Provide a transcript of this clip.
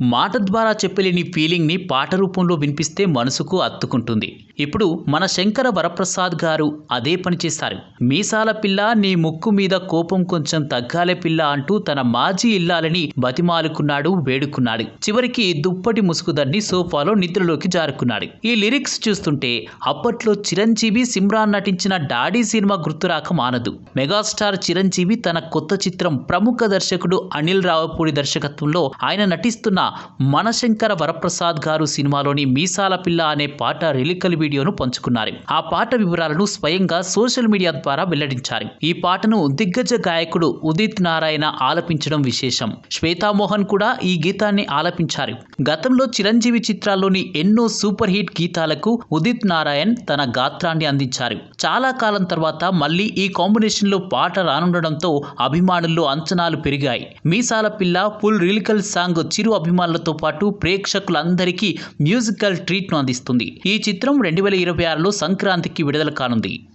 మాట ద్వారా చెప్పలేని ఫీలింగ్ని పాట రూపంలో వినిపిస్తే మనసుకు అత్తుకుంటుంది. ఇప్పుడు మన శంకర వరప్రసాద్ గారు అదే పని చేశారు. మీసాల పిల్ల నీ ముక్కు మీద కోపం కొంచెం తగ్గాలే పిల్ల అంటూ తన మాజీ ఇల్లాలని బతిమాలుకున్నాడు, వేడుకున్నాడు. చివరికి దుప్పటి ముసుగుదన్ని సోఫాలో నిద్రలోకి జారుకున్నాడు. ఈ లిరిక్స్ చూస్తుంటే అప్పట్లో చిరంజీవి, సిమ్రాన్ నటించిన డాడీ సినిమా గుర్తురాక మానదు. మెగాస్టార్ చిరంజీవి తన కొత్త చిత్రం ప్రముఖ దర్శకుడు అనిల్ రావిపూడి దర్శకత్వంలో ఆయన నటిస్తున్న మనశంకర వరప్రసాద్ గారు సినిమాలోని మీసాల పిల్ల అనే పాట లిరికల్ వీడియోను పంచుకున్నారు. ఆ పాట వివరాలను స్వయంగా సోషల్ మీడియా ద్వారా వెల్లడించారు. ఈ పాటను దిగ్గజ గాయకుడు ఉదిత్ నారాయణ ఆలపించడం విశేషం. శ్వేతామోహన్ కూడా ఈ గీతాన్ని ఆలపించారు. గతంలో చిరంజీవి చిత్రాల్లోని ఎన్నో సూపర్ హిట్ గీతాలకు ఉదిత్ నారాయణ్ తన గాత్రాన్ని అందించారు. చాలా కాలం తర్వాత మళ్ళీ ఈ కాంబినేషన్ లో పాట రానుండడంతో అభిమానుల్లో అంచనాలు పెరిగాయి. మీసాల పిల్ల ఫుల్ లిరికల్ సాంగ్ చిరు అభిమానులతో పాటు ప్రేక్షకులందరికీ మ్యూజికల్ ట్రీట్ ను అందిస్తుంది. ఈ చిత్రం 2026లో సంక్రాంతికి విడుదల కానుంది.